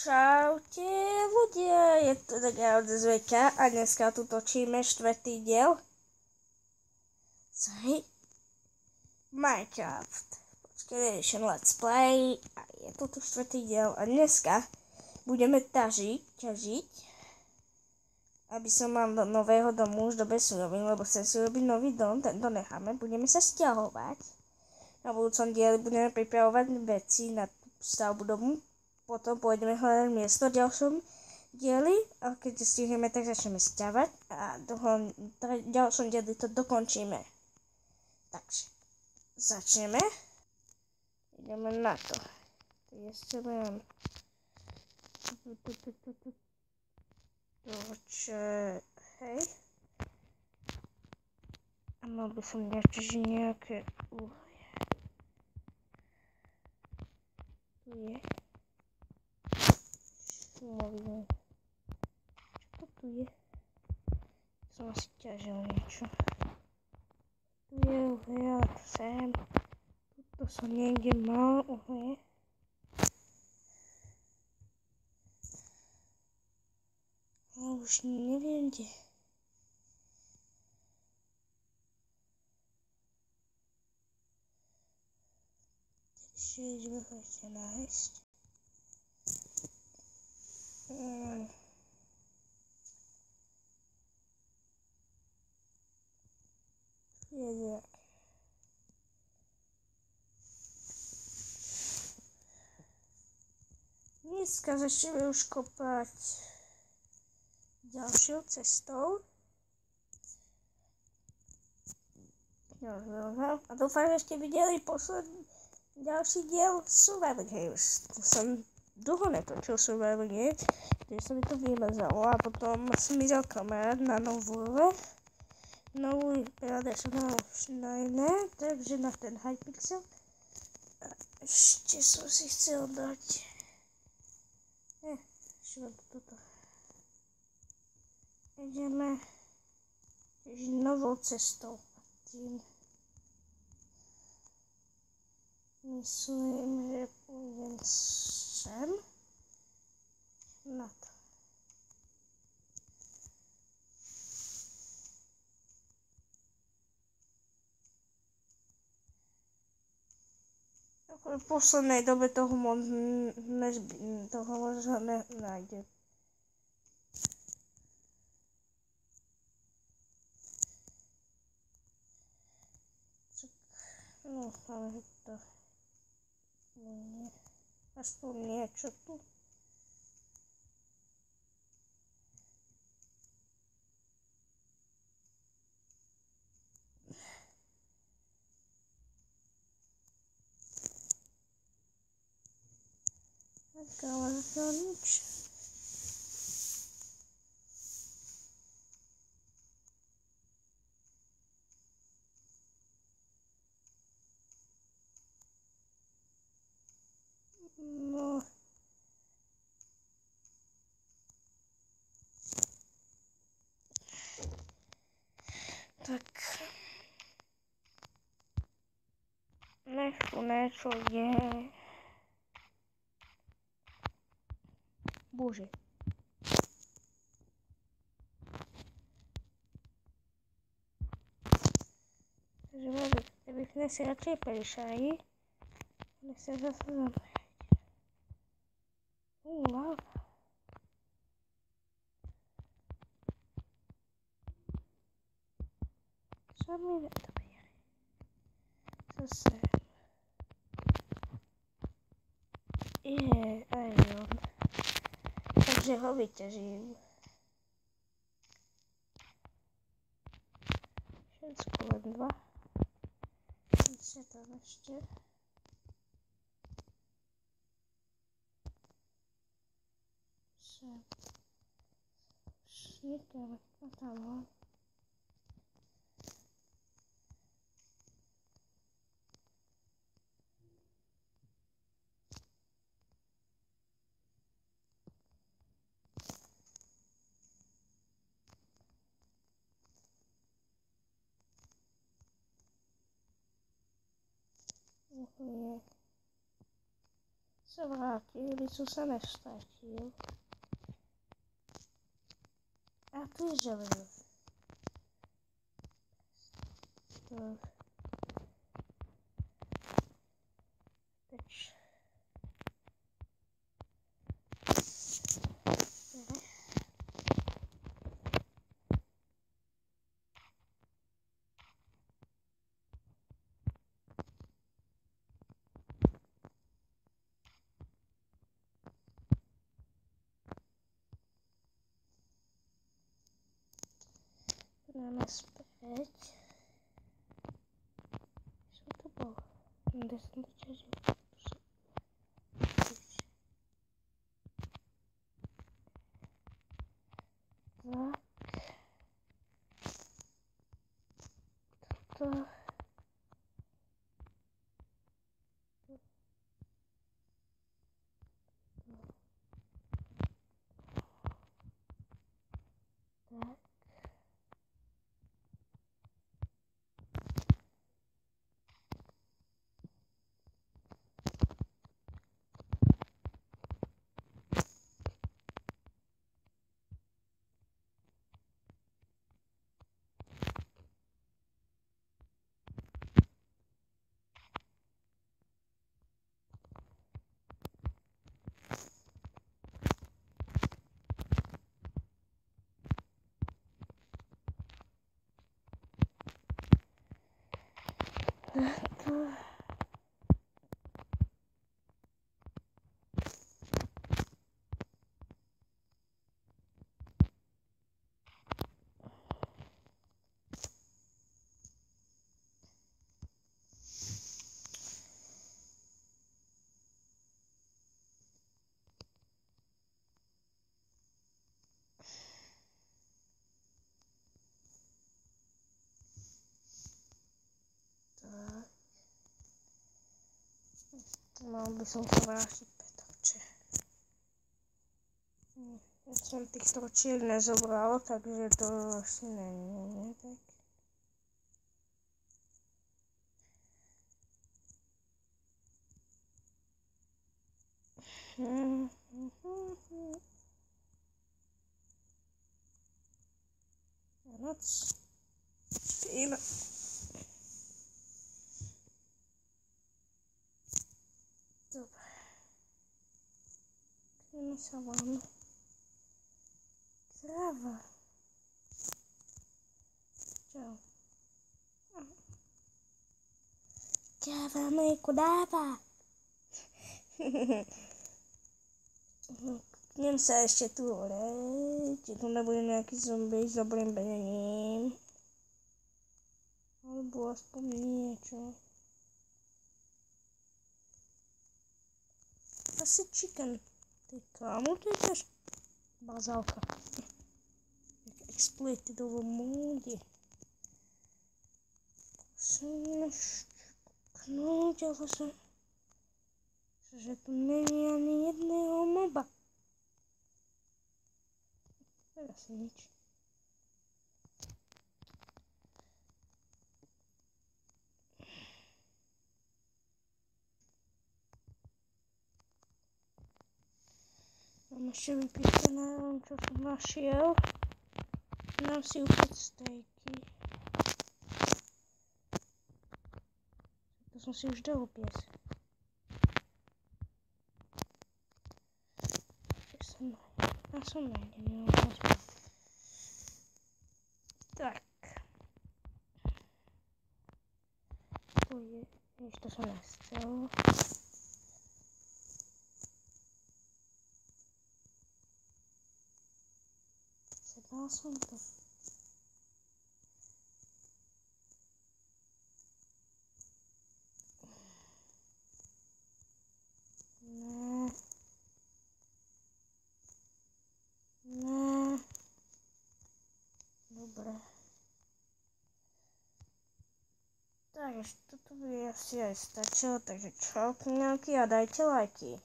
Čaute ľudia, je to taká od Zveka a dneska tu točíme 4. diel z hry Minecraft Edition Let's Play a je to tu 4. diel a dneska budeme ťažiť, aby som mal do nového domu už dobre surovín, lebo chcem si robiť nový dom, tento necháme, budeme sa sťahovať. Na budúcom dieli budeme pripravovať veci na stavbu domu. Potom pôjdeme hľadať miesto v ďalšom dieli a keď stihneme, tak začneme sťavať a v ďalšom dieli to dokončíme. Takže začneme. Ideme na to. Ešte len hej. A mal by som nejaké uhlie. Tu je. Čo to tu je? Som asi ťažil niečo. Tu je uhlie, ale to sem. Tuto som niekde mal uhlie. Ale už neviem kde. Takže ideme ho ešte nájsť. Dneska začneme už kopať ďalšou cestou. A dúfam, že ste videli ďalší diel Survival Games. Tu som dlho netočil Survival Games, takže sa mi to vymazalo a potom som videl kamarát na novú predešenú na iné, takže na ten Hypixel. A ešte som si chcel dať toto. Ideme novou cestou. Tým myslím, že pôjdem sem na to. V poslednej dobe toho možno nenájdem. No, ale to nie. Aspoň niečo tu. Tak, ale to nič. No. Tak. Nech tu niečo je. Bože. Takže bych si radšej prišli. Nech sa zase zamrieť. Láva. Čo mi nedobieri? Zase. Aj on. Takže ho vyťažím. Všetko len 2. Tam ešte. Sem. Šíkame tam von. se vrátil, když se nestačil. A tu je železo. Teď. Dáme zpět. Co to bylo? Kde jsem to čažil? Tak. To. Tak. Mal by som sa vrátiť pretože ja som tých tročiek nezobral, takže to asi není tak. Noc. Spíme. Dobre. Ideme sa von. Kráva. Čau. Kráva mlieko dáva. Idem sa ešte tu hore, či tu nebude nejaký zombie s dobrým bežením. Alebo aspoň niečo. Asi chicken. Ty kámo, to je tiež bazálka. Exploited ovo móde. Musím šťuknout, ale že tu není ani jedného moba. To je asi nič. Mám ještě vypísané, co jsem našel. Dám si upět stejky. To jsem si už dal upět. Já jsem najděl. Tak. To je, ještě jsem nestřel. Sebral jsem to. Ne. Ne. Dobré. Takže toto by asi aj stačilo, takže čau kňalky a dajte lajky.